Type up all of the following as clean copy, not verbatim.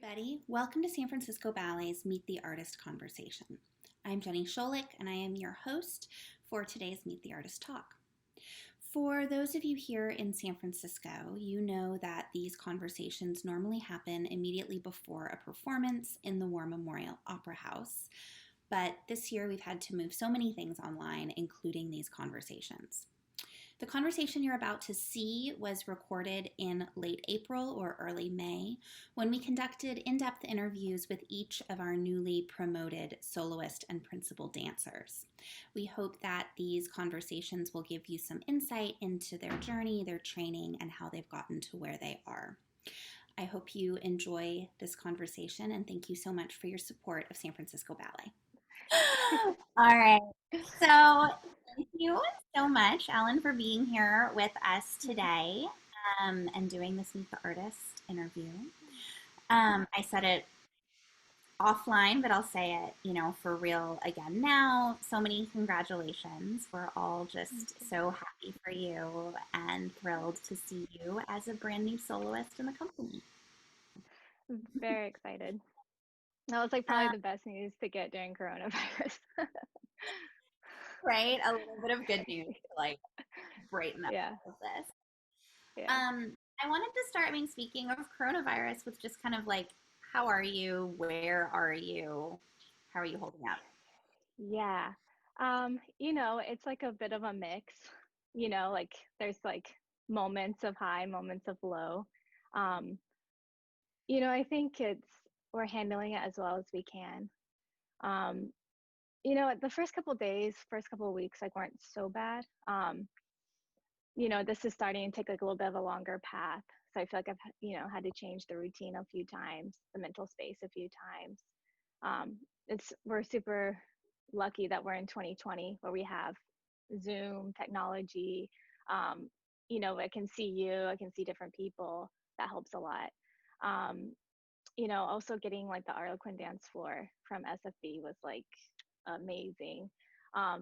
everybody. Welcome to San Francisco Ballet's Meet the Artist conversation. I'm Jenny Scholik, and I am your host for today's Meet the Artist talk. For those of you here in San Francisco, you know that these conversations normally happen immediately before a performance in the War Memorial Opera House. But this year we've had to move so many things online, including these conversations. The conversation you're about to see was recorded in late April or early May when we conducted in-depth interviews with each of our newly promoted soloist and principal dancers. We hope that these conversations will give you some insight into their journey, their training, and how they've gotten to where they are. I hope you enjoy this conversation, and thank you so much for your support of San Francisco Ballet. All right. So thank you so much, Ellen, for being here with us today and doing this Meet the Artist interview. I said it offline, but I'll say it, for real again now. So many congratulations. We're all just so happy for you and thrilled to see you as a brand new soloist in the company. I'm very excited. That was probably the best news to get during coronavirus. Right? A little bit of good news to brighten up all of this. Yeah. I wanted to start, speaking of coronavirus, with just kind of how are you? Where are you? How are you holding up? Yeah. It's a bit of a mix, there's moments of high, moments of low. I think we're handling it as well as we can. The first couple of days, first couple of weeks, weren't so bad. This is starting to take a little bit of a longer path. So I feel like I've, had to change the routine a few times, the mental space a few times. We're super lucky that we're in 2020 where we have Zoom technology. I can see you, I can see different people. That helps a lot. Also getting the Arlequin dance floor from SFB was amazing.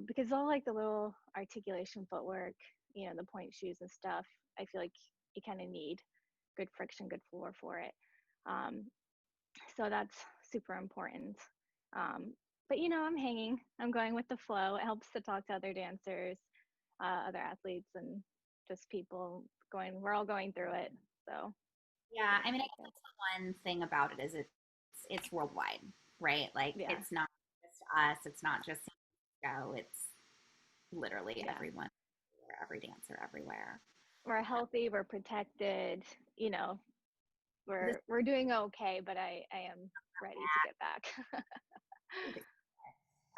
Because all the little articulation footwork, the point shoes and stuff, I feel like you kind of need good friction, good floor for it. So that's super important. But I'm hanging, I'm going with the flow. It helps to talk to other dancers, other athletes, and just people we're all going through it. So yeah, I guess that's the one thing about it is it's worldwide, right? It's not just us, it's not just go, it's literally everyone, every dancer everywhere. We're healthy, we're protected, we're doing okay, but I am ready to get back.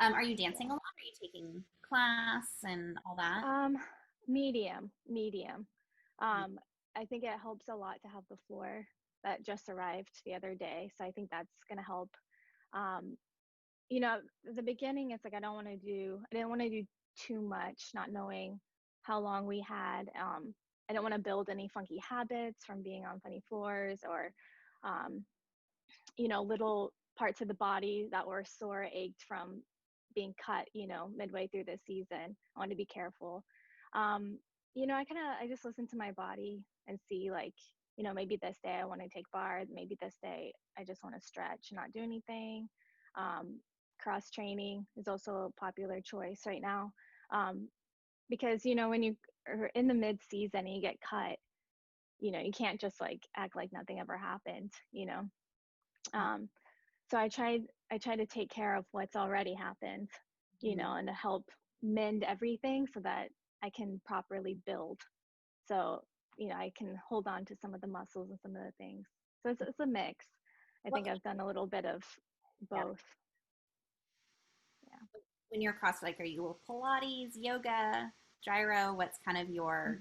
Are you dancing a lot? Are you taking class and all that? Medium. I think it helps a lot to have the floor that just arrived the other day. So I think that's going to help. The beginning, it's I didn't want to do too much, not knowing how long we had. I don't want to build any funky habits from being on funny floors or, little parts of the body that were sore, ached from being cut, midway through the season. I want to be careful. I just listen to my body and see maybe this day I want to take bar, maybe this day I just want to stretch, not do anything. Cross training is also a popular choice right now. Because, when you are in the mid season and you get cut, you can't just act like nothing ever happened, So I try to take care of what's already happened, and to help mend everything so that I can properly build. So, I can hold on to some of the muscles and some of the things. So it's a mix. I think I've done a little bit of both. Yeah. When you're cross, are you Pilates, yoga, gyro? What's kind of your?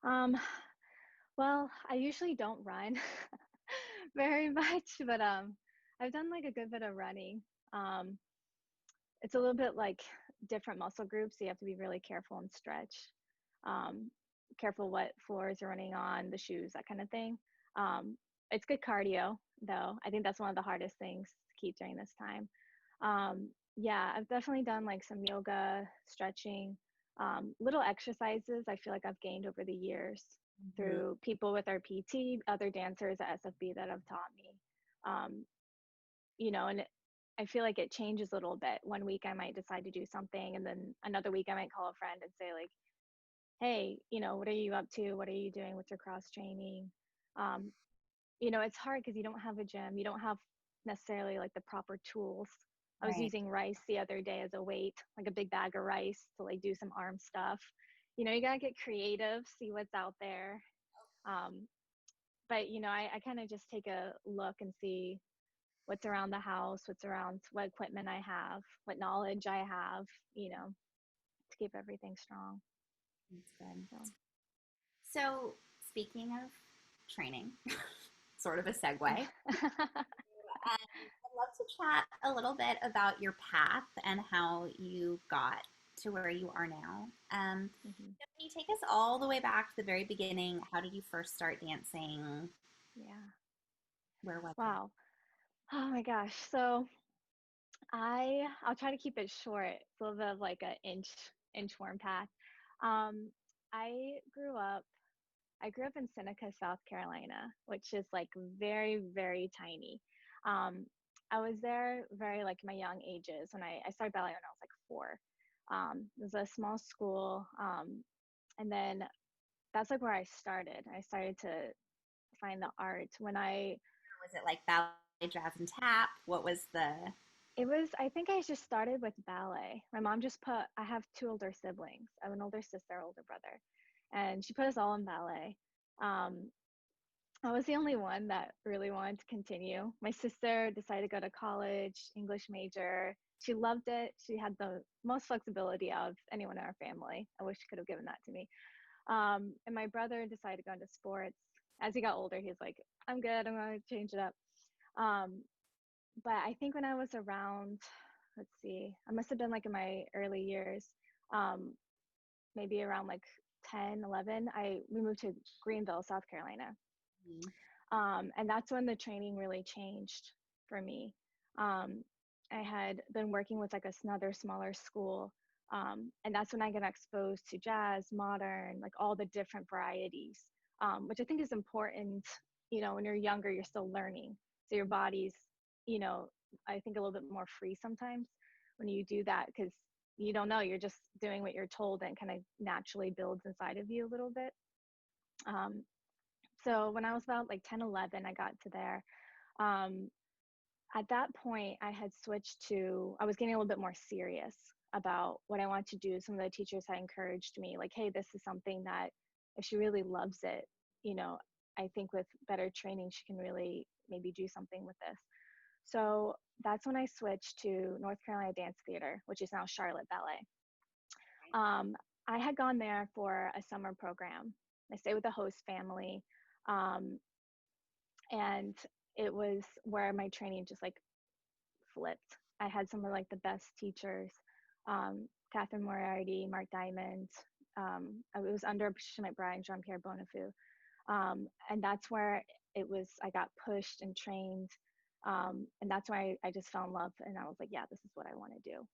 Well, I usually don't run very much, but I've done a good bit of running. It's a little bit different muscle groups, so you have to be really careful and stretch. Careful what floors you're running on, the shoes, that kind of thing. It's good cardio, though. I think that's one of the hardest things to keep during this time. I've definitely done some yoga, stretching, little exercises I feel like I've gained over the years. Mm-hmm. through people with our PT, other dancers at SFB that have taught me. Um, and I feel like it changes a little bit. One week I might decide to do something, and then another week I might call a friend and say like, "Hey, what are you up to? What are you doing with your cross training?" Um, it's hard because you don't have a gym. You don't have necessarily like the proper tools. I was Right. using rice the other day as a weight, like a big bag of rice to like do some arm stuff. You gotta get creative, see what's out there. Um, but I kind of just take a look and see what's around the house, what equipment I have, what knowledge I have, to keep everything strong. That's good. So So, speaking of training, sort of a segue, I'd love to chat a little bit about your path and how you got to where you are now. hmm Can you take us all the way back to the very beginning? How did you first start dancing? yeah. Where was it? Wow. Oh my gosh. So I'll try to keep it short. It's a little bit of like an inchworm path. Um, I grew up I grew up in Seneca, South Carolina, which is like very, very tiny. Um, I was there very like my young ages when I started ballet when I was like 4. It was a small school. And then that's like where I started. I started to find the art when Was it like ballet, jazz, and tap? What was the? I think I just started with ballet. My mom just I have 2 older siblings. I have an older sister, older brother, and she put us all in ballet. Um, I was the only one that really wanted to continue. My sister decided to go to college, English major. She loved it. She had the most flexibility of anyone in our family. I wish she could have given that to me. And my brother decided to go into sports. As he got older, he's like, I'm good. I'm going to change it up. Um, but I think when I was around, let's see, I must have been like in my early years, um, maybe around like 10, 11, we moved to Greenville, South Carolina. And that's when the training really changed for me. Um, I had been working with like another smaller school. And that's when I got exposed to jazz, modern, like all the different varieties, which I think is important. When you're younger, you're still learning. So your body's, you know, I think a little bit more free sometimes when you do that because you don't know, you're just doing what you're told and kind of naturally builds inside of you a little bit. Um, so when I was about like 10, 11, I got to there. Um, at that point, I was getting a little bit more serious about what I wanted to do. Some of the teachers had encouraged me, like, hey, this is something that if she really loves it, you know, I think with better training, she can really maybe do something with this. So that's when I switched to North Carolina Dance Theater, which is now Charlotte Ballet. Um, I had gone there for a summer program. I stayed with a host family. Um, and it was where my training just like flipped. I had some of like the best teachers, Catherine Moriarty, Mark Diamond. It was under Patricia McBride and Jean-Pierre Bonnefou. And that's where I got pushed and trained. And that's why I just fell in love and I was like, yeah, this is what I want to do.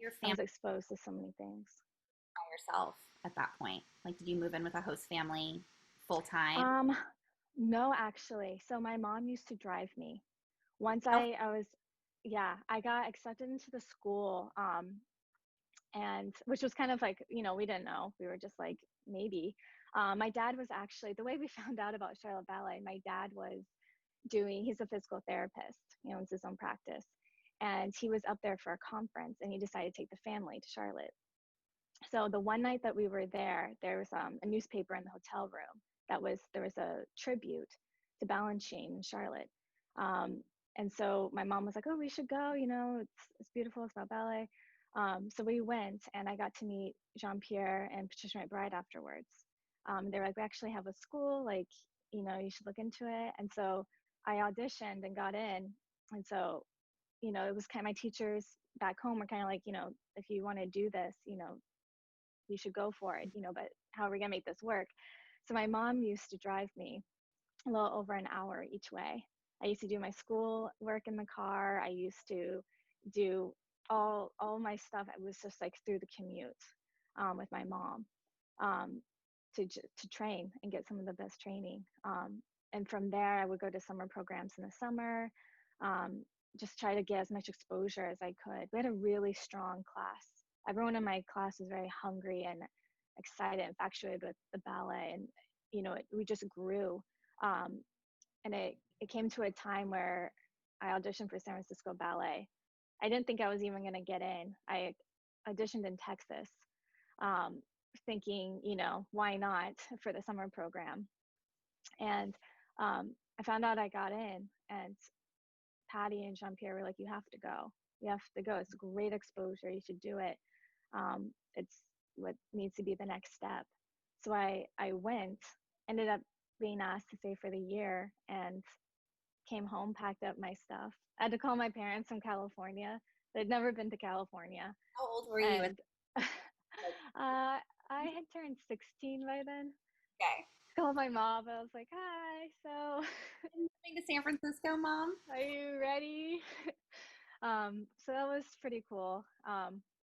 Your I family was exposed to so many things. by yourself at that point? Like, did you move in with a host family full time? Um, no, actually. So my mom used to drive me. Once Oh, I was, yeah, I got accepted into the school, and which was kind of like, we didn't know. We were just like, maybe. My dad was actually, the way we found out about Charlotte Ballet, my dad was he's a physical therapist, he owns his own practice. And he was up there for a conference and he decided to take the family to Charlotte. So the one night that we were there was a newspaper in the hotel room there was a tribute to Balanchine in Charlotte. Um, and so my mom was like, "Oh, we should go. It's beautiful. It's about ballet." So we went, and I got to meet Jean Pierre and Patricia McBride afterwards. They were like, "We actually have a school. Like, you should look into it." And so I auditioned and got in. And so, it was kind of my teachers back home were kind of like, if you want to do this, you should go for it, but how are we going to make this work? So my mom used to drive me a little over an hour each way. I used to do my school work in the car. I used to do all my stuff. It was just like through the commute with my mom. Um, to train and get some of the best training. And from there, I would go to summer programs in the summer, just try to get as much exposure as I could. We had a really strong class. Everyone in my class was very hungry and excited, infatuated with the ballet, and we just grew. And it came to a time where I auditioned for San Francisco Ballet. I didn't think I was even going to get in. I auditioned in Texas, thinking, why not for the summer program. And I found out I got in, and Patty and Jean-Pierre were like, you have to go. You have to go. It's a great exposure. You should do it. It's what needs to be the next step. So I went, ended up being asked to stay for the year, and came home, packed up my stuff. I had to call my parents from California. They'd never been to California. How old were you? And I had turned 16 by then. Okay. Called my mom. I was like, hi, so moving to San Francisco, Mom? Are you ready? So that was pretty cool.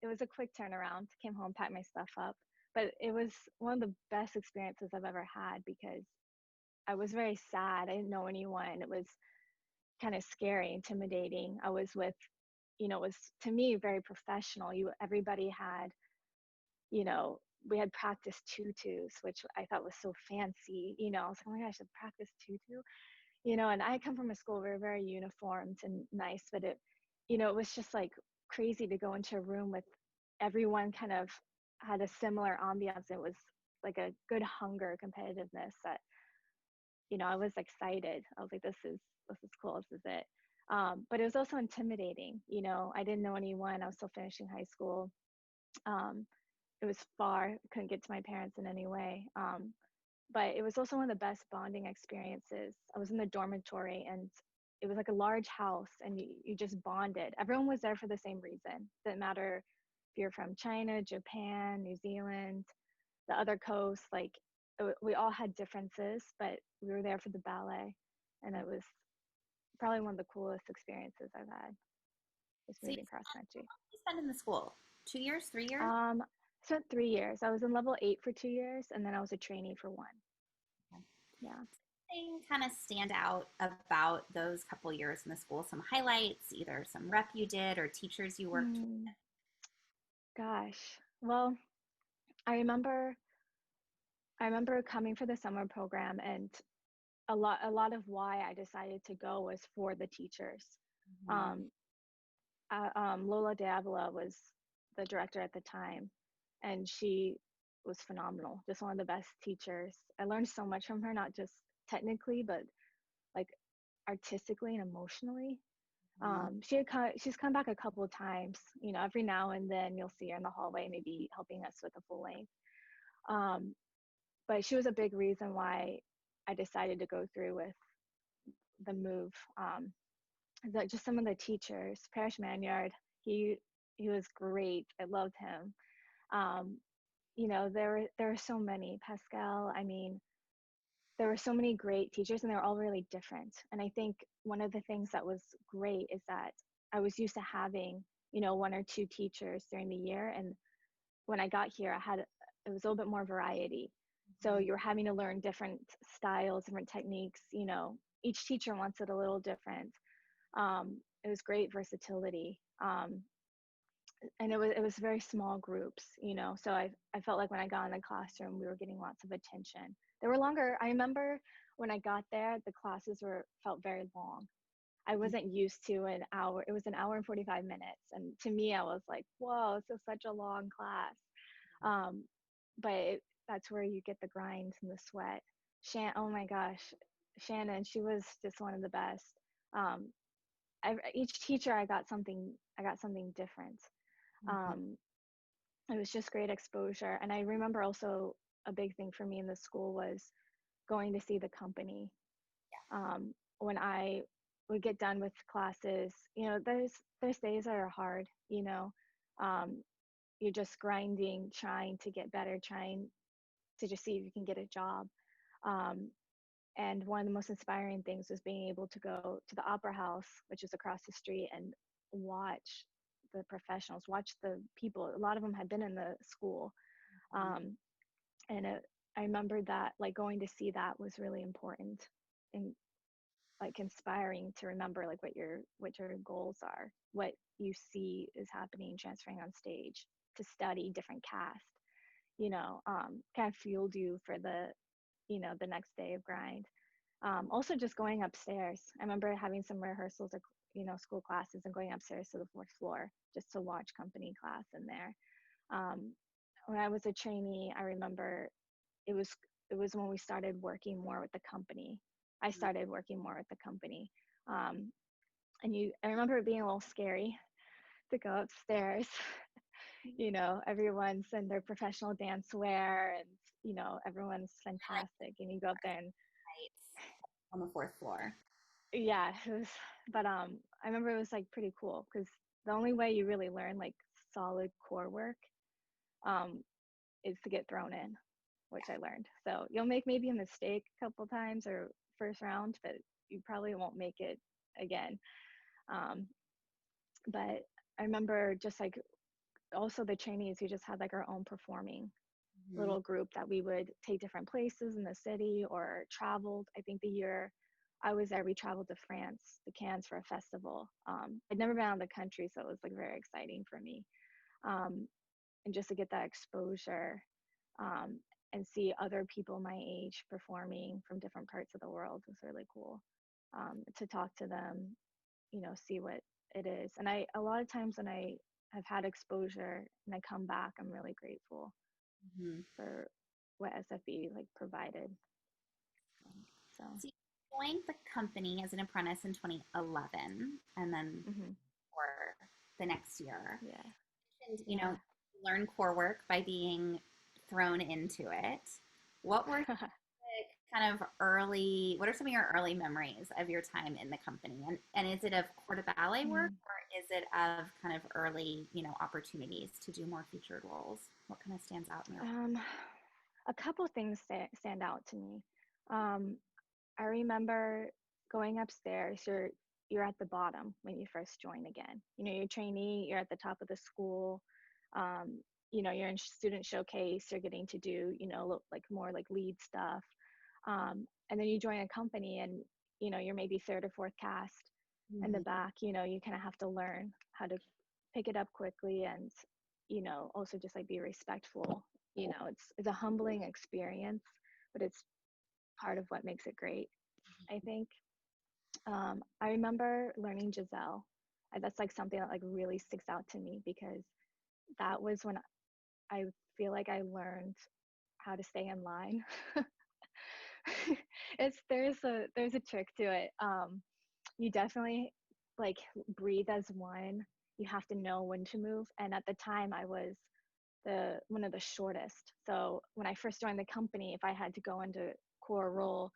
It was a quick turnaround. Came home, packed my stuff up. But it was one of the best experiences I've ever had, because I was very sad. I didn't know anyone. It was kind of scary, intimidating. I was with, it was, to me, very professional. Everybody had, we had practiced tutus, which I thought was so fancy. I was like, oh my gosh, I practiced tutu. And I come from a school where we're very uniformed and nice, but it was just like crazy to go into a room with everyone kind of had a similar ambiance. It was like a good hunger, competitiveness that, I was excited. I was like, this is cool. This is it. But it was also intimidating. I didn't know anyone. I was still finishing high school. It was far. Couldn't get to my parents in any way. But it was also one of the best bonding experiences. I was in the dormitory, and it was like a large house, and you just bonded. Everyone was there for the same reason. Didn't matter if you're from China, Japan, New Zealand, the other coast, like we all had differences, but we were there for the ballet. And it was probably one of the coolest experiences I've had, just moving cross country. How long did you spend in the school? 2 years, 3 years? Spent 3 years. I was in level 8 for 2 years, and then I was a trainee for 1. Okay. Yeah. Anything kind of stand out about those couple years in the school? Some highlights, either some rep you did or teachers you worked with? Gosh. Well, I remember coming for the summer program, and a lot of why I decided to go was for the teachers. Lola Davila was the director at the time, and she was phenomenal. Just one of the best teachers. I learned so much from her, not just technically, but like artistically and emotionally. She's come back a couple of times. Every now and then you'll see her in the hallway, maybe helping us with a full length. But she was a big reason why I decided to go through with the move. Just some of the teachers, Parrish Manyard, he was great. I loved him. There were so many. Pascal, I mean, there were so many great teachers, and they were all really different. And I think one of the things that was great is that I was used to having, 1 or 2 teachers during the year. And when I got here, it was a little bit more variety. So you're having to learn different styles, different techniques. Each teacher wants it a little different. It was great versatility. And it was very small groups, so I felt like when I got in the classroom, we were getting lots of attention. They were longer. I remember when I got there, the classes felt very long. I wasn't used to an hour. It was an hour and 45 minutes. And to me, I was like, whoa, this is such a long class. But that's where you get the grind and the sweat. Oh my gosh, Shannon, she was just one of the best. Each teacher, I got something different. It was just great exposure. And I remember also a big thing for me in the school was going to see the company. When I would get done with classes, there's days that are hard, you're just grinding, trying to get better, trying to just see if you can get a job. And one of the most inspiring things was being able to go to the Opera House, which is across the street, and watch the professionals, watch the people. A lot of them had been in the school. And I remember that like going to see that was really important and like inspiring to remember like what your goals are, what you see is happening transferring on stage, to study different cast, kind of fueled you for the next day of grind. Also just going upstairs. I remember having some rehearsals or school classes and going upstairs to the fourth floor just to watch company class in there. Um, when I was a trainee, I remember it was it was when we started working more with the company. I started working more with the company. Um, I remember it being a little scary to go upstairs. Everyone's in their professional dance wear and, everyone's Like fantastic. And you go up there and lights on the fourth floor. yeah, it was, but I remember it was like pretty cool because the only way you really learn like solid core work um, is to get thrown in, which I learned. So you'll make maybe a mistake a couple times or first round, but you probably won't make it again. Um, but I remember just like also the trainees, we just had like our own performing Mm-hmm. little group that we would take different places in the city or traveled. I think the year I was there, we traveled to France, to Cannes for a festival. I'd never been out of the country, so it was like very exciting for me. Um, and just to get that exposure um, and see other people my age performing from different parts of the world was really cool. To talk to them, see what it is. And a lot of times when I have had exposure and I come back, I'm really grateful Mm-hmm. for what SFB like provided. So, So you joined the company as an apprentice in 2011, and then mm-hmm. for the next year. Yeah, And, yeah. learn core work by being thrown into it. What were kind of what are some of your early memories of your time in the company? And is it of corps de ballet work Mm. or is it of kind of early, opportunities to do more featured roles? What kind of stands out in your um, a couple things stand out to me. Um, I remember going upstairs. You're at the bottom when you first join again. You're a trainee. You're at the top of the school. Um, you're in student showcase. You're getting to do like more like lead stuff. And then you join a company, and you're maybe third or fourth cast in the Mhm. back. You kind of have to learn how to pick it up quickly, and also just like be respectful. It's a humbling experience, but it's part of what makes it great, I think. I remember learning Giselle. That's like something that like really sticks out to me because that was when I feel like I learned how to stay in line. There's a trick to it. You definitely like breathe as one. You have to know when to move. And at the time, I was the one of the shortest. So when I first joined the company, if I had to go into core role,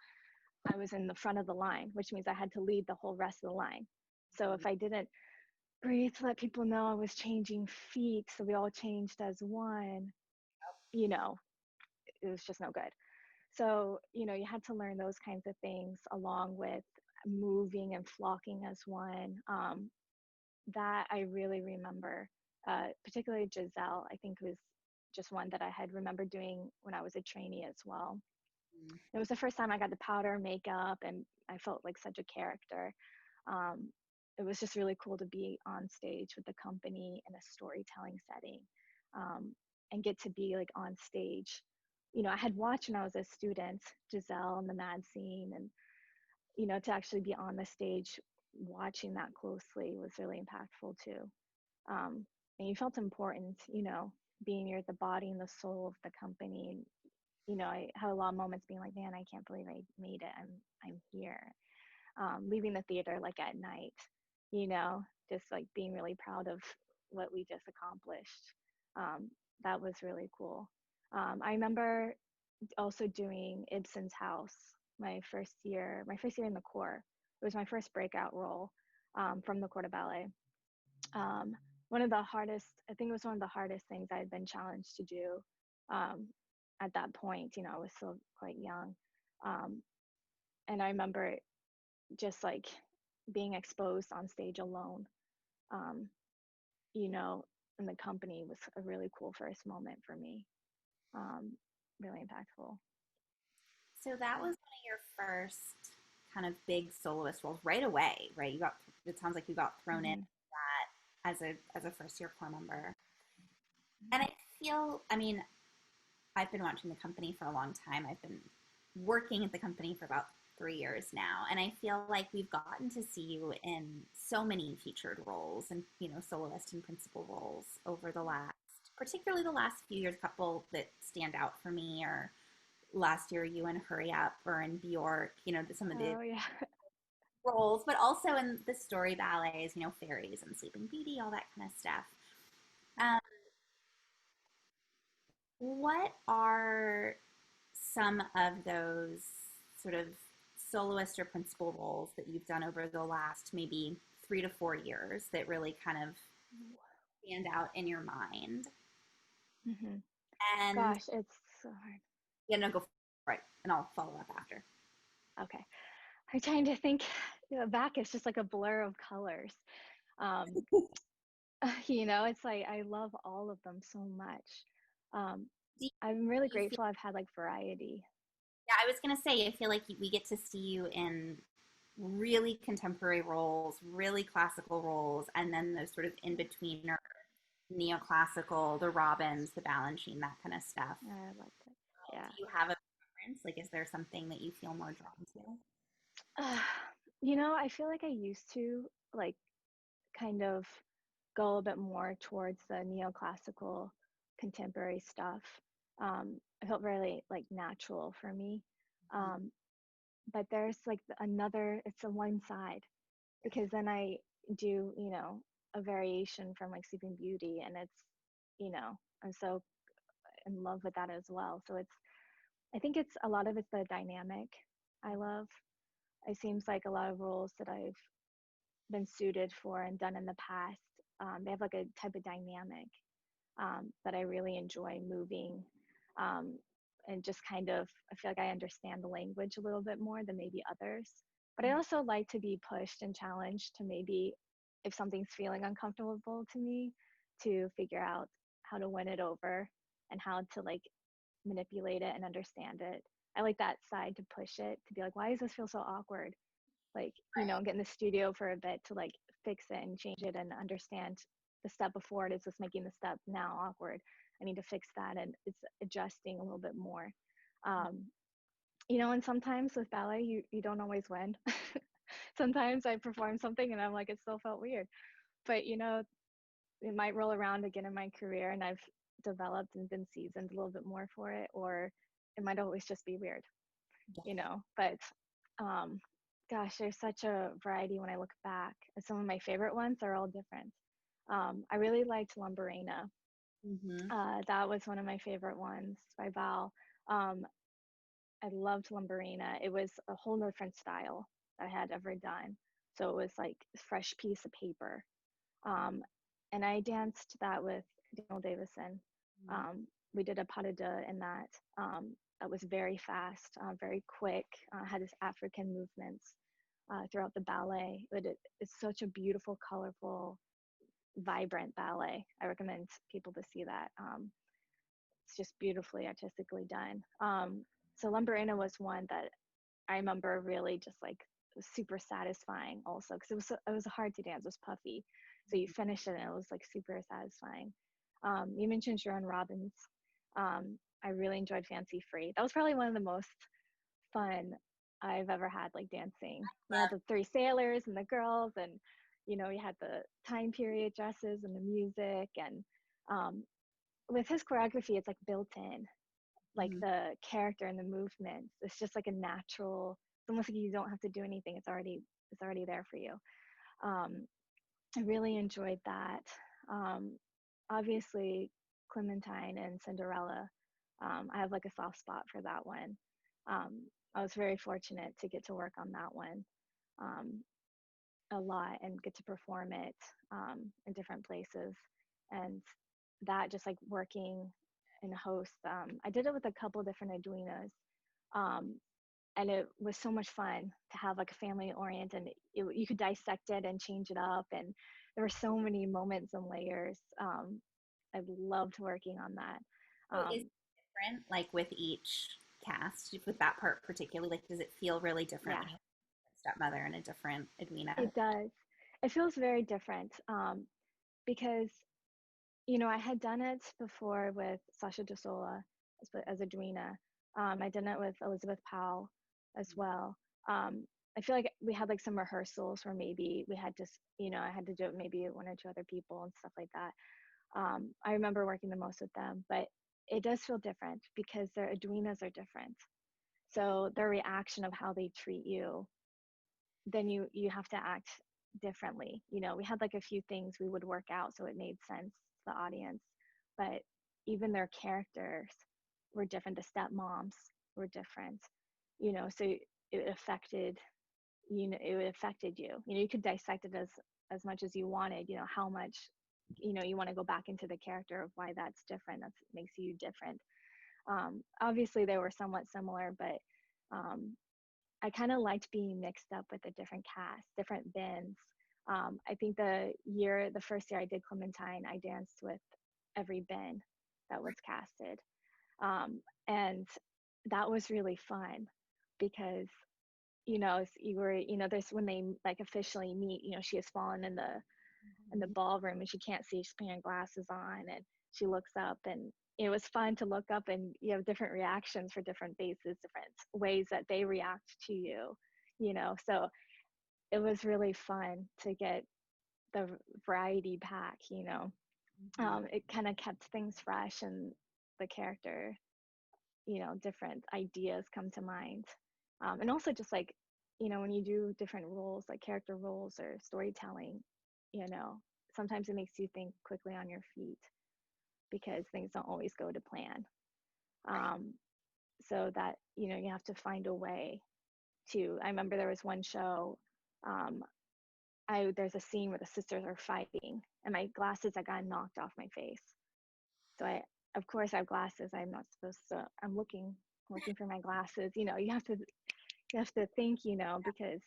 I was in the front of the line, which means I had to lead the whole rest of the line. So if I didn't breathe to let people know I was changing feet, so we all changed as one, you know, it was just no good. So, you had to learn those kinds of things along with moving and flocking as one. That I really remember, particularly Giselle, I think was just one that I had remembered doing when I was a trainee as well. Mhm. It was the first time I got the powder makeup and I felt like such a character. Um, it was just really cool to be on stage with the company in a storytelling setting um, and get to be like on stage. I had watched when I was a student, Giselle and the Mad Scene, and to actually be on the stage watching that closely was really impactful too. And you felt important, being you're the body and the soul of the company. And, I had a lot of moments being like, man, I can't believe I made it. I'm here. Leaving the theater like at night, just like being really proud of what we just accomplished. Um, that was really cool. I remember also doing Ibsen's House my first year in the corps. It was my first breakout role from the corps de ballet. Um, one of the hardest, I think it was one of the hardest things I had been challenged to do um, at that point. I was still quite young. Um, and I remember just like being exposed on stage alone, um, you know, in the company was a really cool first moment for me. Um, really impactful. So that was one of your first kind of big soloist roles right away, right? It sounds like you got thrown in Mm-hmm. that as a first year core member. And I mean, I've been watching the company for a long time. I've been working at the company for about 3 years now, and I feel like we've gotten to see you in so many featured roles and soloist and principal roles over particularly the last few years. Couple that stand out for me are last year you in Hurry Up or in Bjork, some of the Oh yeah. roles, but also in the story ballets, Fairies and Sleeping Beauty, all that kind of stuff. Um, what are some of those sort of soloist or principal roles that you've done over the last maybe 3 to 4 years that really kind of stand out in your mind? Mm-hmm. And Gosh, it's so hard. no, go for it, and I'll follow up after. Okay. I'm trying to think. Back is just like a blur of colors. Um, it's like I love all of them so much. Um, Do I'm really you feel? grateful I've had like variety. Yeah, I was gonna say, I feel like we get to see you in really contemporary roles, really classical roles, and then those sort of in betweener neoclassical, the Robins, the Balanchine, that kind of stuff. I love it. Yeah. Do you have a preference? Like, is there something that you feel more drawn to? Uh, I feel like I used to like kind of go a bit more towards the neoclassical contemporary stuff. It felt really like natural for me. Um, but there's like it's a one side because then I do, a variation from like Sleeping Beauty and I'm so in love with that as well. So I think it's a lot of it's the dynamic I love. It seems like a lot of roles that I've been suited for and done in the past, they have like a type of dynamic that I really enjoy moving. Um, and just kind of, I feel like I understand the language a little bit more than maybe others. But I also like to be pushed and challenged to maybe, if something's feeling uncomfortable to me, to figure out how to win it over and how to like manipulate it and understand it. I like that side to push it, to be like, why does this feel so awkward? Like, get in the studio for a bit to like fix it and change it and understand the step before it is just making the step now awkward. I need to fix that, and it's adjusting a little bit more. um, and sometimes with ballet you don't always win. Sometimes I perform something and I'm like, it still felt weird, but it might roll around again in my career and I've developed and been seasoned a little bit more for it, or it might always just be weird. But um, gosh, there's such a variety when I look back. Some of my favorite ones are all different. I really liked Lumbrina. Mm-hmm. That was one of my favorite ones by Val. Um, I loved Lumbrina. It was a whole different style that I had ever done. So it was like a fresh piece of paper. Um, and I danced that with Daniel Davison. We did a pas de deux in that. That was very fast, very quick, had this African movements throughout the ballet. But it's such a beautiful, colorful, vibrant ballet. I recommend people to see that. It's just beautifully artistically done. So Lumbrina was one that I remember really just like super satisfying also because it was hard to dance. It was puffy, so you finish it and it was like super satisfying. You mentioned Sharon Robbins. I really enjoyed Fancy Free. That was probably one of the most fun I've ever had, like dancing. You had the three sailors and the girls, and you had the time period dresses and the music, and um, with his choreography, it's like built in, like Mm-hmm. the character and the movements. It's just like a natural. It's almost like you don't have to do anything. It's already there for you. Um, I really enjoyed that. Um, Obviously, Clementine and Cinderella. I have like a soft spot for that one. I was very fortunate to get to work on that one um, a lot and get to perform it in different places. And that just like working in a host, I did it with a couple different Aduinas. Um, and it was so much fun to have like a family orient, and you could dissect it and change it up, and there were so many moments and layers. I loved working on that. So is um, different, like with each cast, with that part particularly? Like, does it feel really different Yeah, when you have a stepmother and a different Edwina? it does. It feels very different because, I had done it before with Sasha DeSola as Edwina. I done it with Elizabeth Powell as well. I feel like we had like some rehearsals where maybe we had to, I had to do it maybe one or two other people and stuff like that. I remember working the most with them, but it does feel different because their Edwinas are different. So their reaction of how they treat you, then you have to act differently. We had like a few things we would work out so it made sense to the audience, but even their characters were different. The stepmoms were different, so it affected it affected you. You could dissect it as much as you wanted, how much you want to go back into the character of why that's different, that makes you different. Obviously they were somewhat similar, but I kind of liked being mixed up with a different cast, different bins. I think the first year I did Clementine, I danced with every bin that was casted. And that was really fun because, you were, there's when they like officially meet, she has fallen in the ballroom and she can't see, she's putting her glasses on and she looks up, and it was fun to look up and you have different reactions for different faces, different ways that they react to you, so it was really fun to get the variety pack. It kind of kept things fresh and the character, different ideas come to mind. And also just like, when you do different roles, like character roles or storytelling, you know, sometimes it makes you think quickly on your feet because things don't always go to plan. Um, so that, you have to find a way to, I remember there was one show, um, there's a scene where the sisters are fighting and my glasses had gotten knocked off my face. So of course I have glasses. I'm not supposed to, I'm looking for my glasses. You have to think, because,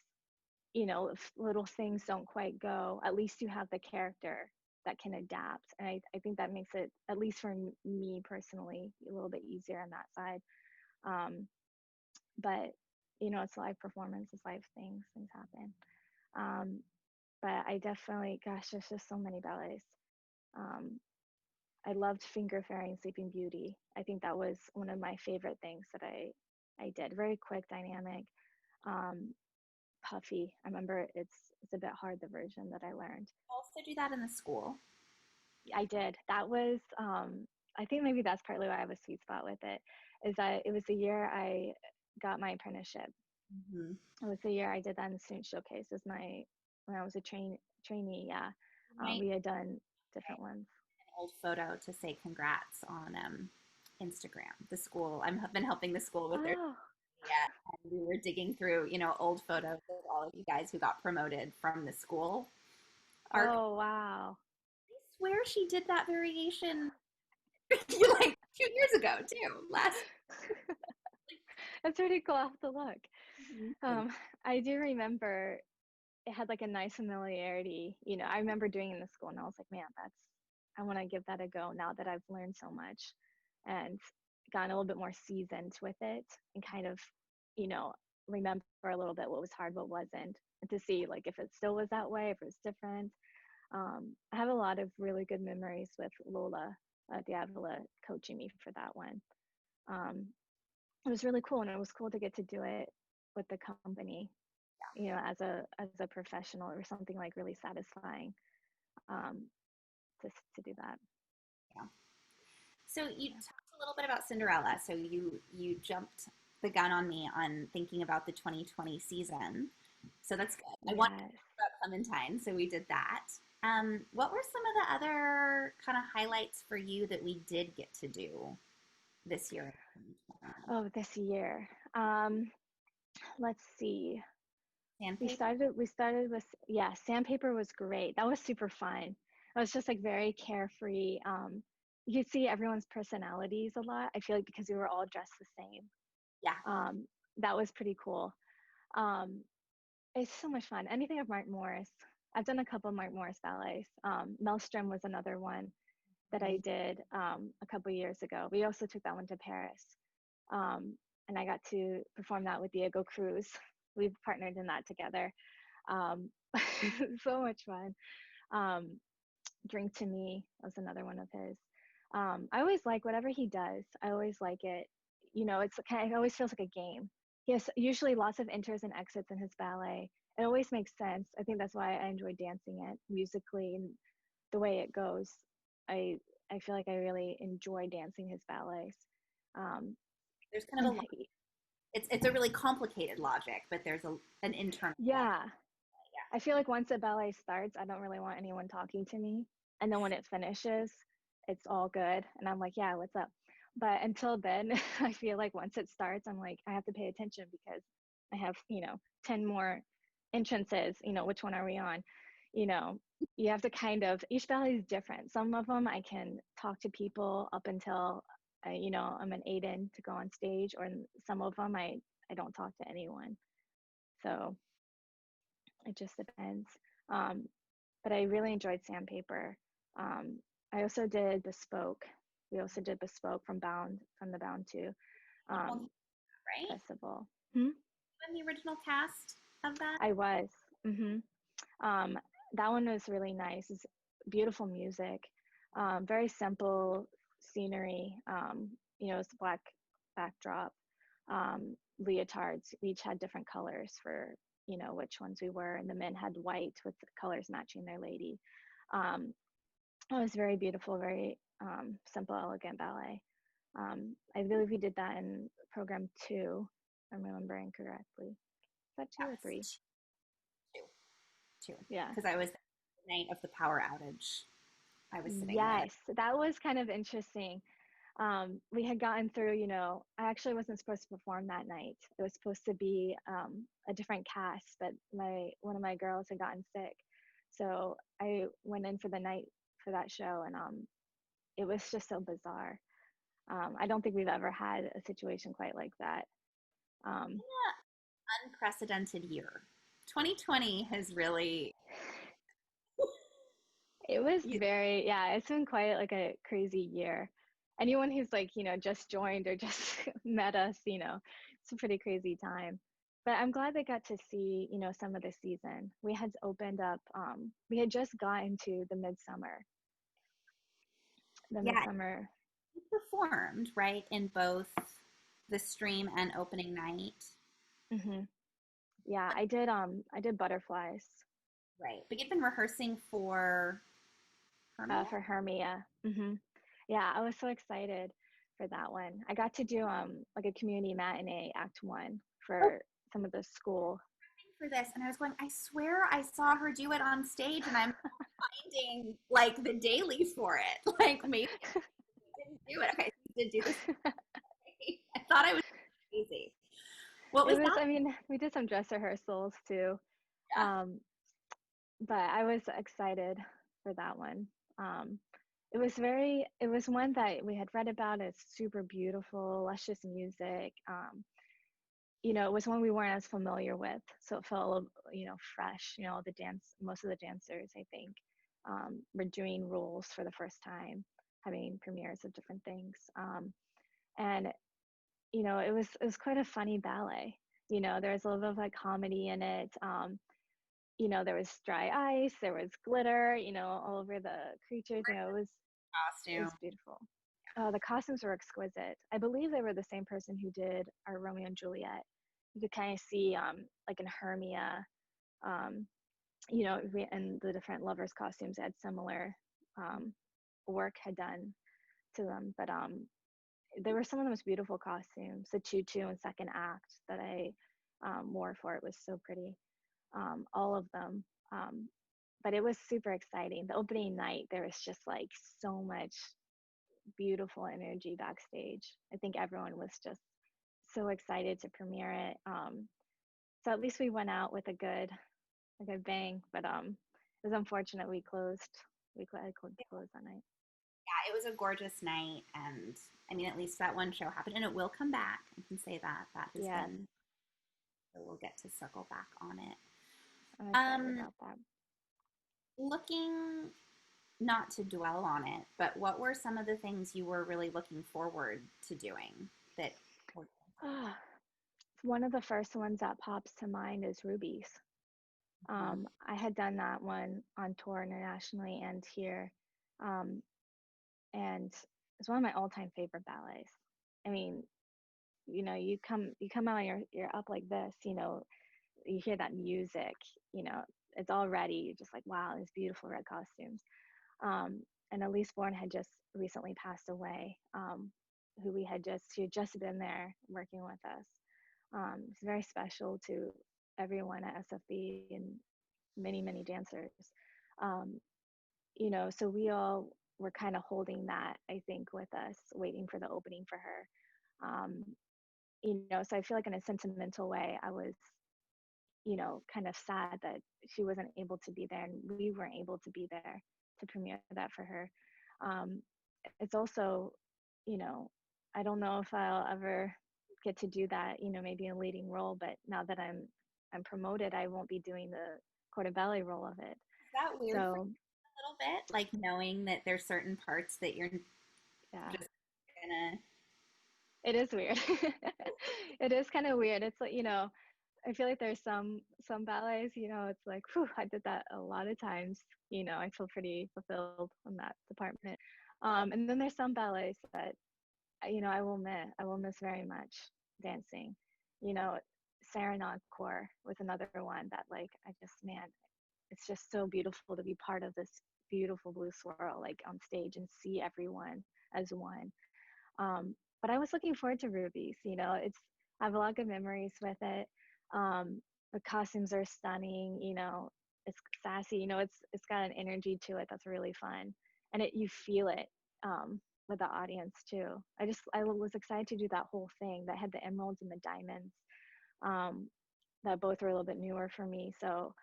if little things don't quite go, at least you have the character that can adapt. And I think that makes it, at least for me personally, a little bit easier on that side. Um, but, it's live performance, it's live things happen. Um, but I definitely, gosh, there's just so many ballets. Um, I loved Finger Fairy and Sleeping Beauty. I think that was one of my favorite things that I did. Very quick, dynamic, um, puffy. I remember it's a bit hard, the version that I learned. Also do that in the school. I did. That was I think maybe that's partly why I have a sweet spot with it, is that it was the year I got my apprenticeship. Mm-hmm. It was the year I did that in the student showcase. It was when I was a trainee. Yeah, Right. we had done different ones. An old photo to say congrats on Instagram. The school, I've been helping the school with their Oh, yeah, and we were digging through, old photos of all of you guys who got promoted from the school. Arc, oh wow. I swear she did that variation like 2 years ago too. Last. That's pretty cool. I'll have to look. Mhm. I do remember it had like a nice familiarity. I remember doing it in the school and I was like, man, I want to give that a go now that I've learned so much and gotten a little bit more seasoned with it and kind of, you know, remember a little bit what was hard, what wasn't, and to see like if it still was that way, if it was different. I have a lot of really good memories with Lola Diavola coaching me for that one. Um, it was really cool, and it was cool to get to do it with the company, as a professional. Or something like really satisfying, um, to do that. Yeah. So you talked a little bit about Cinderella. So you jumped the gun on me on thinking about the 2020 season. So that's good. I wanted to Yes. talk about Clementine, so we did that. What were some of the other kind of highlights for you that we did get to do this year? Oh, this year. Let's see. We Sandpaper. started. We started with, yeah. Sandpaper was great. That was super fun. It was just like very carefree. You could see everyone's personalities a lot. I feel like because we were all dressed the same. Yeah. Um, that was pretty cool. Um, it's so much fun. Anything of Mark Morris. I've done a couple of Mark Morris ballets. Maelstrom was another one. that I did a couple years ago. We also took that one to Paris. And I got to perform that with Diego Cruz. We've partnered in that together. Um, so much fun. Drink to Me was another one of his. I always like whatever he does. I always like it. You know, it always feels like a game. He has usually lots of enters and exits in his ballet. It always makes sense. I think that's why I enjoy dancing it musically and the way it goes. I I feel like I really enjoy dancing his ballets. Um, There's kind of a it's a really complicated logic, but there's an internal logic. yeah, I feel like once a ballet starts, I don't really want anyone talking to me. And then when it finishes, it's all good. And I'm like, yeah, what's up? But until then, I feel like once it starts, I'm like, I have to pay attention because I have, 10 more entrances. Which one are we on? You know, you have to each ballet is different. Some of them I can talk to people up until, I'm an aid-in to go on stage, or some of them I don't talk to anyone. So it just depends. Um, but I really enjoyed Sandpaper. I also did Bespoke. We also did Bespoke from the Bound 2 Right? festival. In the original cast of that? I was. That one was really nice. It's beautiful music, very simple scenery. It's black backdrop, leotards. We each had different colors for which ones we were, and the men had white with colors matching their lady. It was very beautiful, very simple, elegant ballet. I believe we did that in program 2, if I'm remembering correctly. Is that 2 or 3? Two. Yeah. Because I was the night of the power outage. I was sitting Yes, that was kind of interesting. We had gotten through, I actually wasn't supposed to perform that night. It was supposed to be a different cast, but one of my girls had gotten sick. So I went in for the night for that show, and it was just so bizarre. I don't think we've ever had a situation quite like that. Unprecedented year. 2020 has really. It was it's been quite like a crazy year. Anyone who's like, just joined or just met us, it's a pretty crazy time. But I'm glad they got to see, some of the season. We had opened up, we had just gotten to the midsummer. Midsummer. You performed, right, in both the stream and opening night. Mm-hmm. Yeah, I did Butterflies. Right. But you've been rehearsing for Hermia? For Hermia. Mm-hmm. Yeah, I was so excited for that one. I got to do like a community matinee act 1 for some of the school. For this, and I was going, I swear I saw her do it on stage, and I'm finding like the daily for it. Like maybe I didn't do it. Okay, you did do this. I thought I was crazy. What was that? I mean, we did some dress rehearsals too. Yeah. But I was excited for that one. It was one that we had read about. It's super beautiful, luscious music. It was one we weren't as familiar with, so it felt, fresh. Most of the dancers, I think, were doing roles for the first time, having premieres of different things. And it was quite a funny ballet. There was a little bit of like comedy in it. There was dry ice, there was glitter, all over the creatures. It was beautiful. The costumes were exquisite. I believe they were the same person who did our Romeo and Juliet. You could kind of see, like in Hermia, and the different lovers' costumes had similar work had done to them. But there were some of the most beautiful costumes. The tutu and second act that I wore for it was so pretty. All of them. But it was super exciting. The opening night, there was just like so much beautiful energy backstage. I think everyone was just so excited to premiere it. So at least we went out with a good bang. But it was unfortunate we closed. We had to close that night. Yeah, it was a gorgeous night, and I mean, at least that one show happened, and it will come back. I can say that has been. So we'll get to circle back on it. I'm excited about that. Looking not to dwell on it, but what were some of the things you were really looking forward to doing that were One of the first ones that pops to mind is Rubies. I had done that one on tour internationally and here, um, and it's one of my all-time favorite ballets. I mean, you come out and you're up like this, you hear that music, you know, it's already you're just like, wow, these beautiful red costumes. And Elise Bourne had just recently passed away, she had just been there working with us. It's very special to everyone at SFB and many, many dancers. Um, so we all were kind of holding that, I think, with us, waiting for the opening for her. So I feel like in a sentimental way, I was, kind of sad that she wasn't able to be there and we weren't able to be there to premiere that for her. Um, it's also, you know, I don't know if I'll ever get to do that, maybe in a leading role, but now that I'm promoted, I won't be doing the corps de ballet role of it. is that weird for So you a little bit? Like knowing that there's certain parts that you're yeah, just gonna. it is weird. It is kind of weird. It's like, I feel like there's some ballets, it's like, whew, I did that a lot of times. I feel pretty fulfilled in that department. And then there's some ballets that I will miss very much dancing. You know, Serenade Corps was another one that like I just man, it's just so beautiful to be part of this beautiful blue swirl like on stage and see everyone as one. But I was looking forward to Rubies. I have a lot of good memories with it. The costumes are stunning. It's sassy. It's got an energy to it that's really fun, and you feel it with the audience too. I was excited to do that whole thing that had the emeralds and the diamonds. That both were a little bit newer for me, so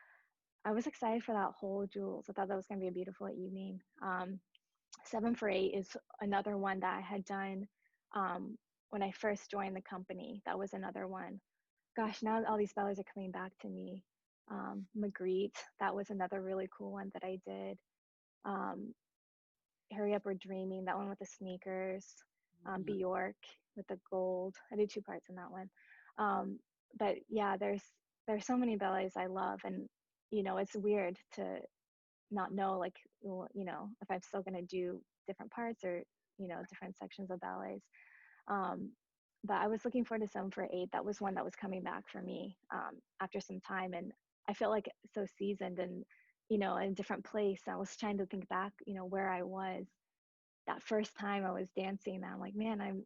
I was excited for that whole jewels. I thought that was going to be a beautiful evening. 7 for 8 is another one that I had done when I first joined the company. That was another one. Gosh, now all these ballets are coming back to me. Magritte, that was another really cool one that I did. Um, Hurry Up, We're Dreaming, that one with the sneakers. Bjork with the gold. I did 2 parts in that one. But yeah, there's so many ballets I love, and it's weird to not know like if I'm still going to do different parts or different sections of ballets. But I was looking forward to 7 for 8. That was one that was coming back for me after some time, and I felt like so seasoned and in a different place. I was trying to think back where I was that first time I was dancing, and I'm like, man, I'm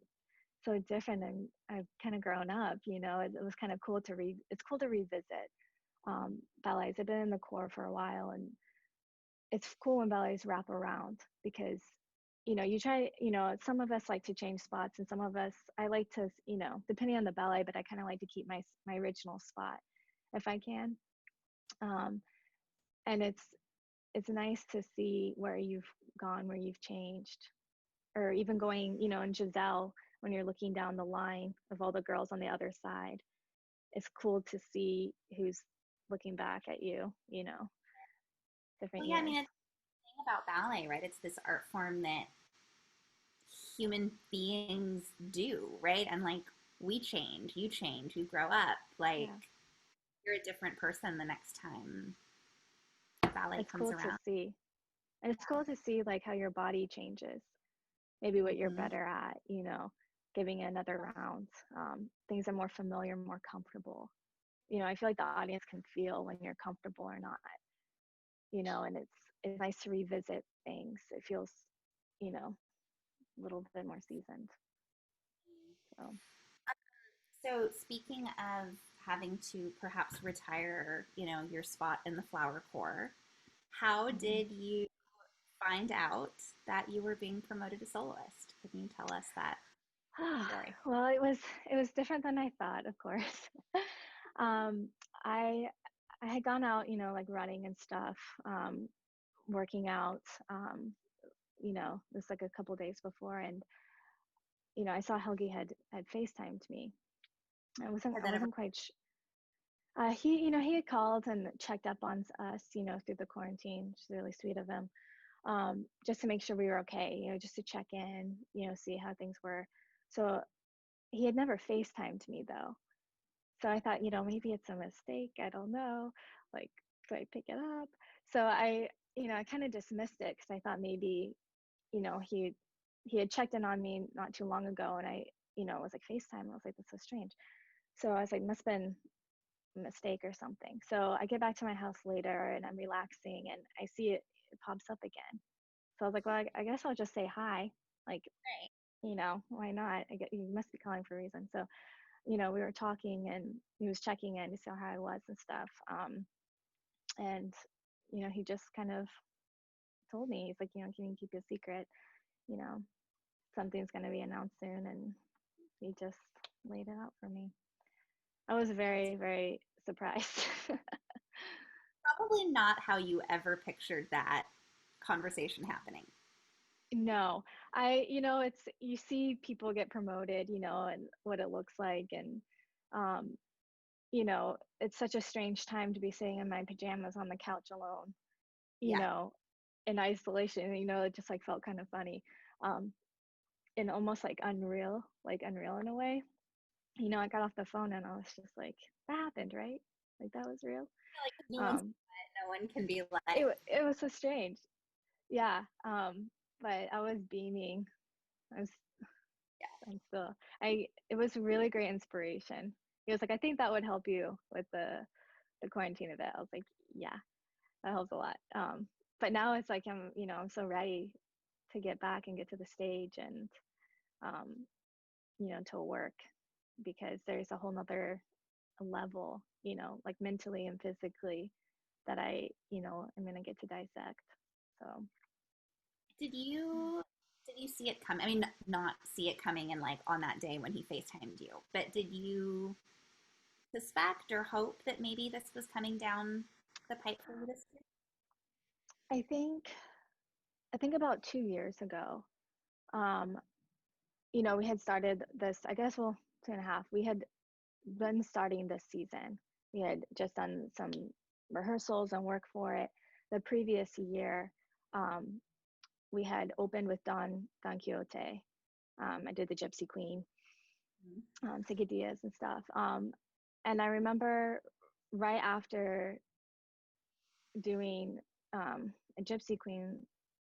so different and I've kind of grown up. It was kind of cool to it's cool to revisit ballets. I've been in the corps for a while, and it's cool when ballets wrap around because you try, some of us like to change spots, and some of us I like to, depending on the ballet, but I kind of like to keep my original spot if I can. And it's nice to see where you've gone, where you've changed, or even going, in Giselle, when you're looking down the line of all the girls on the other side, it's cool to see who's looking back at you, different Well, yeah, I years. mean, it's the thing about ballet, right? It's this art form that human beings do, right? And like we change, you grow up. Like Yeah, you're a different person the next time ballet it's comes cool to around. see. And it's cool to see like how your body changes, maybe what you're Mm-hmm. better at, giving it another round. Things are more familiar, more comfortable. I feel like the audience can feel when you're comfortable or not, and it's nice to revisit things. It feels, a little bit more seasoned. So So speaking of having to perhaps retire, your spot in the flower corps, how mhm. did you find out that you were being promoted to soloist? Can you tell us that story? Well, it was different than I thought, of course. um, I I had gone out, like running and stuff, working out, this like a couple days before, and I saw Helgi had FaceTimed me. Had I that ever wasn't quite. He had called and checked up on us, through the quarantine, which is really sweet of him. just to make sure we were okay, just to check in, see how things were. So he had never FaceTimed me though. So I thought, maybe it's a mistake. I don't know. Like, do I pick it up? So I kind of dismissed it because I thought maybe, he had checked in on me not too long ago, and I, was like FaceTime. I was like, that's so strange. So I was like, must have been a mistake or something. So I get back to my house later and I'm relaxing and I see it pops up again. So I was like, well, I guess I'll just say hi. Like, why not? I get, you must be calling for a reason. So, we were talking and he was checking in to see how I was and stuff. And, he just kind of told me, he's like, can you keep it a secret? You know, something's going to be announced soon. And he just laid it out for me. I was very, very surprised. Probably not how you ever pictured that conversation happening. No, it's, you see people get promoted, and what it looks like. And, um, it's such a strange time to be sitting in my pajamas on the couch alone, you Yeah. know, in isolation. It just like felt kind of funny, um, and almost like unreal in a way. I got off the phone and I was just like, that happened, right? Like that was real. Like no one's Um, no one can be like, it was so strange. Yeah. But I was beaming. I was, I'm still, it was really great inspiration. He was like, I think that would help you with the quarantine a bit. I was like, yeah, that helps a lot. But now it's like I'm so ready to get back and get to the stage and um, to work, because there's a whole nother level, like mentally and physically, that I'm gonna get to dissect. So did you see it come? I mean, not see it coming in like on that day when he FaceTimed you, but did you suspect or hope that maybe this was coming down the pipe for you this year? I think about 2 years ago, um, we had started this, I guess, well, 2.5. We had been starting this season. We had just done some rehearsals and work for it. The previous year, um, we had opened with Don Quixote. I did the Gypsy Queen, Seguidillas and stuff. And I remember right after doing a Gypsy Queen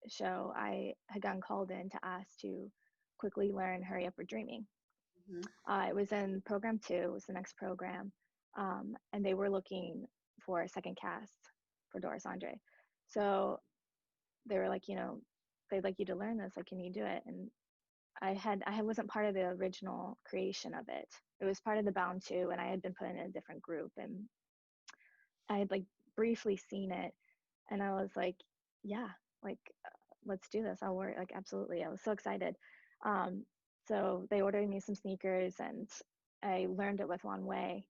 show, I had gotten called in to ask to quickly learn Hurry Up, We're Dreaming. Mm-hmm. It was in program 2, it was the next program. And they were looking for a second cast for Doris Andre. So they were like, they'd like you to learn this. Like, can you do it? And I wasn't part of the original creation of it. It was part of the Bound 2, and I had been put in a different group. And I had like briefly seen it, and I was like, yeah, like let's do this. I'll work. Like, absolutely. I was so excited. Um, so they ordered me some sneakers, and I learned it with One Way.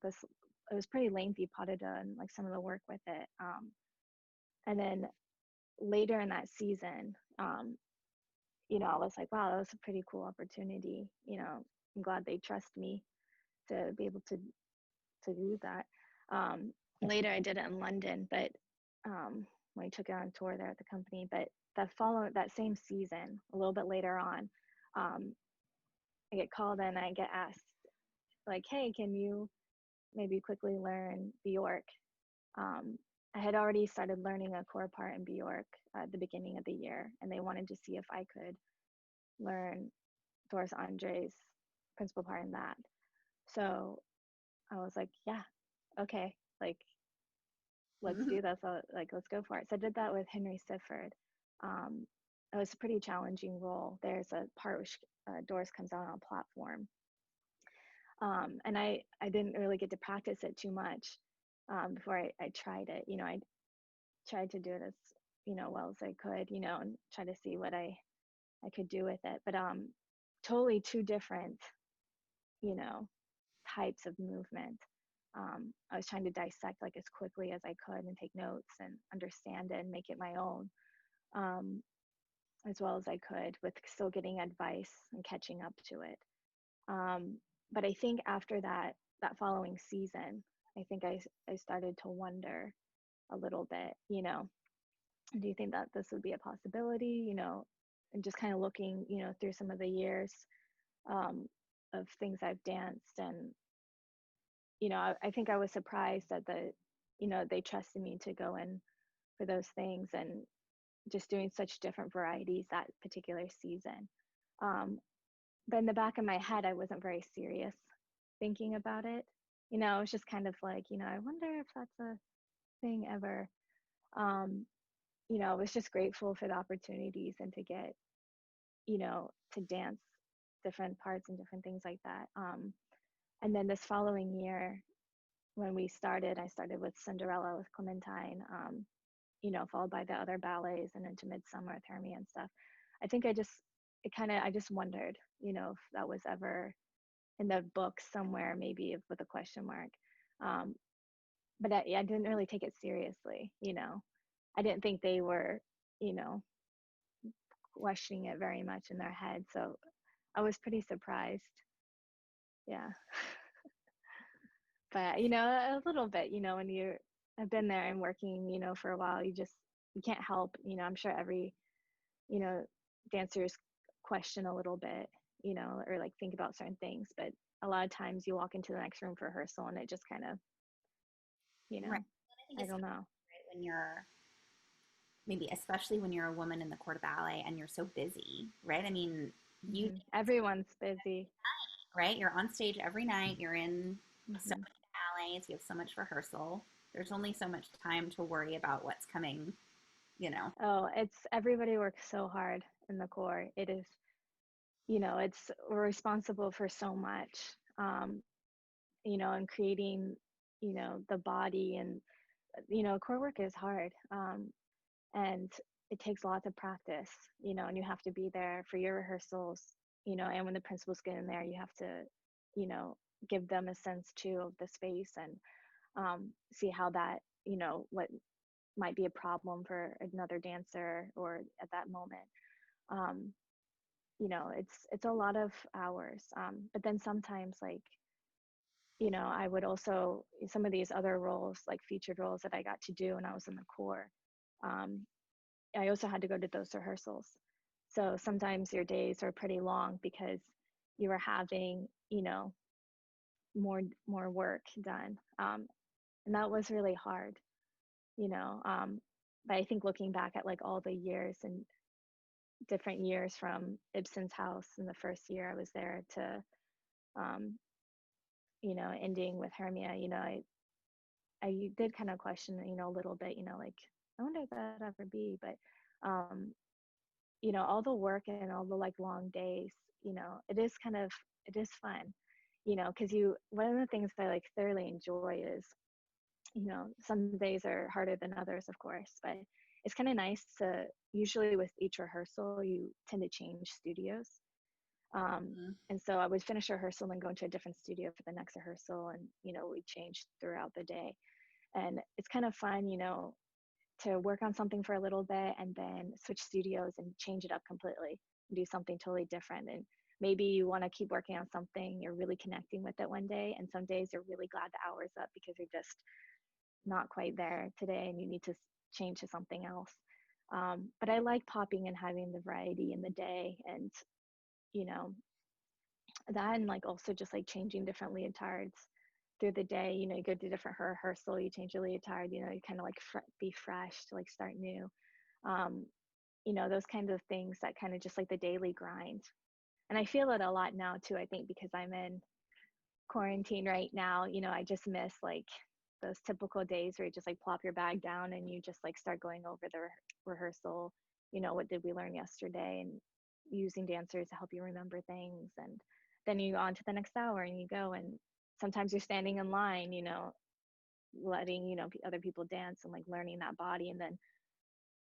This It was pretty lengthy, pas and like some of the work with it. And then later in that season, I was like, wow, that was a pretty cool opportunity. I'm glad they trust me to be able to do that. Later, I did it in London, but when I took it on tour there at the company. But that same season, a little bit later on, um, I get called in and I get asked, like, hey, can you maybe quickly learn Bjork? Um, I had already started learning a core part in Bjork at the beginning of the year, and they wanted to see if I could learn Doris Andre's principal part in that. So I was like, yeah, okay, like let's Mm-hmm. do this. Let's go for it. So I did that with Henry Sifford. Um, it was a pretty challenging role. There's a part where Doris comes out on a platform, and I didn't really get to practice it too much before I tried it. I tried to do it as well as I could, and try to see what I could do with it. But totally two different, you know, types of movement. I was trying to dissect like as quickly as I could and take notes and understand it and make it my own, um, as well as I could, with still getting advice and catching up to it. Um, but I think after that following season, I think I started to wonder a little bit, Do you think that this would be a possibility? And just kind of looking, through some of the years um, of things I've danced. And, I think I was surprised that they trusted me to go in for those things, and just doing such different varieties that particular season. But in the back of my head, I wasn't very serious thinking about it. It was just kind of like, I wonder if that's a thing ever. Um, I was just grateful for the opportunities and to get, to dance different parts and different things like that. And then this following year, when I started with Cinderella with Clementine, followed by the other ballets and into Midsummer with Hermia and stuff. I think I just wondered, if that was ever in the book somewhere, maybe with a question mark. Um, but I didn't really take it seriously. I didn't think they were, you know, questioning it very much in their head. So I was pretty surprised. Yeah. But, a little bit, when I've been there and working, for a while, you can't help, I'm sure every, you know, dancers question a little bit, or like think about certain things. But a lot of times you walk into the next room for rehearsal and it just kind of, you Right. know, And I think I it's don't know. right when you're maybe especially when you're a woman in the corps de ballet and you're so busy, right? I mean, you Everyone's busy. right? You're on stage every night. You're in so hmm many ballets. You have so much rehearsal. There's only so much time to worry about what's coming, you know. Oh, everybody works so hard in the corps. It is, we're responsible for so much, and creating, the body, and, core work is hard. And it takes lots of practice, and you have to be there for your rehearsals, and when the principals get in there, you have to, you know, give them a sense too of the space, and see how that, what might be a problem for another dancer or at that moment. Um, it's a lot of hours. But then sometimes, like, I would also, some of these other roles, like featured roles that I got to do when I was in the corps, um, I also had to go to those rehearsals. So sometimes your days are pretty long because you were having, more work done. And that was really hard, you know. But I think looking back at like all the years and different years from Ibsen's house in the first year I was there to, um, ending with Hermia, I did kind of question, a little bit, like, I wonder if that ever be. But, um, all the work and all the like long days, it is fun, because one of the things that I like thoroughly enjoy is, some days are harder than others, of course, but it's kind of nice to, usually with each rehearsal, you tend to change studios. Mhm. And so I would finish a rehearsal and go into a different studio for the next rehearsal. And, we change throughout the day. And it's kind of fun, to work on something for a little bit and then switch studios and change it up completely and do something totally different. And maybe you want to keep working on something, you're really connecting with it one day, and some days you're really glad the hour's up because you're just not quite there today and you need to change to something else. But I like popping and having the variety in the day, and, you know that, and like also just like changing different leotards through the day. You go to different rehearsal, you change your leotard, you kind of like be fresh to like start new. um, those kinds of things that kind of just like the daily grind. And I feel it a lot now too, I think, because I'm in quarantine right now. I just miss like those typical days where you just like plop your bag down and you just like start going over the rehearsal. What did we learn yesterday, and using dancers to help you remember things. And then you go on to the next hour and you go, and sometimes you're standing in line, letting, other people dance and like learning that body. And then,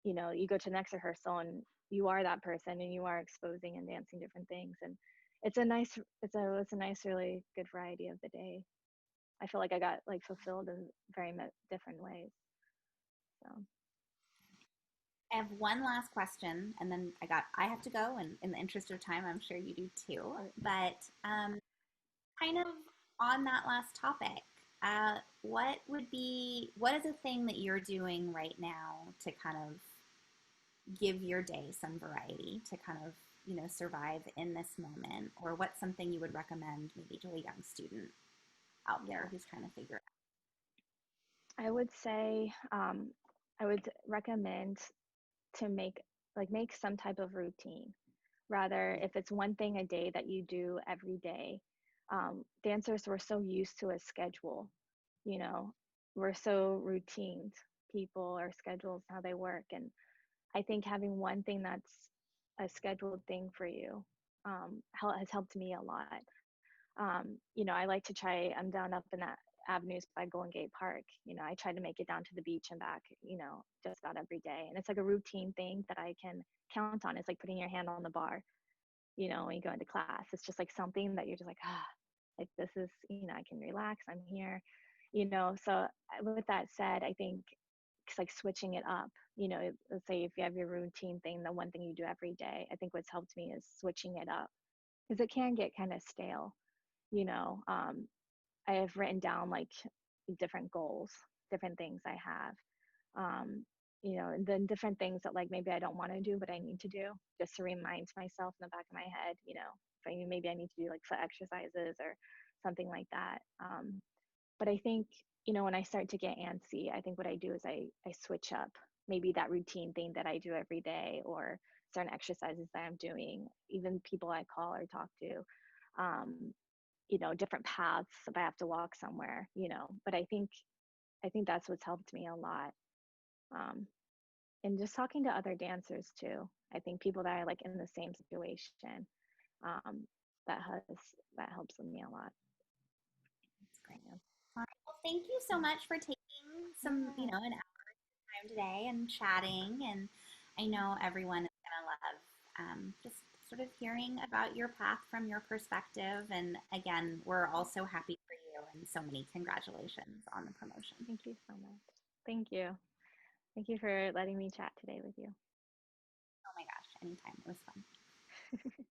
you go to the next rehearsal and you are that person and you are exposing and dancing different things. And it's a nice, really good variety of the day. I feel like I got like fulfilled in very different ways. So I have one last question, and then I have to go, and in the interest of time, I'm sure you do too. But kind of on that last topic, what is a thing that you're doing right now to kind of give your day some variety to kind of, survive in this moment? Or what's something you would recommend maybe to a young student out Yeah. there who's trying to figure it I would say I would recommend to make some type of routine. Rather, out? if it's one thing a day that you do every day, dancers were so used to a schedule. You know, we're so routined. People are schedules how they work, and I think having one thing that's a scheduled thing for you has helped me a lot. I like to try, I'm down up in that avenues by Golden Gate Park. I try to make it down to the beach and back, just about every day. And it's like a routine thing that I can count on. It's like putting your hand on the bar, when you go into class. It's just like something that you're just like, like this is, I can relax, I'm here, So with that said, I think it's like switching it up. Let's say if you have your routine thing, the one thing you do every day, I think what's helped me is switching it up because it can get kind of stale you know um, I have written down like different goals, different things I have, and then different things that like maybe I don't want to do, but I need to do just to remind myself in the back of my head, if maybe I need to do like foot exercises or something like that. But I think, when I start to get antsy, I think what I do is I switch up maybe that routine thing that I do every day or certain exercises that I'm doing, even people I call or talk to. Um, different paths if I have to walk somewhere, But I think that's what's helped me a lot. Um, and just talking to other dancers too. I think people that are like in the same situation, um, that has that helps me a lot. That's great. Yeah. All right. Well, thank you so much for taking Yeah. an hour time today and chatting. And I know everyone is going to love just sort of hearing about your path from your perspective. And again, we're all so happy for you and so many congratulations on the promotion. Thank you so much. Thank you. Thank you for letting me chat today with you. Oh my gosh, anytime. It was fun.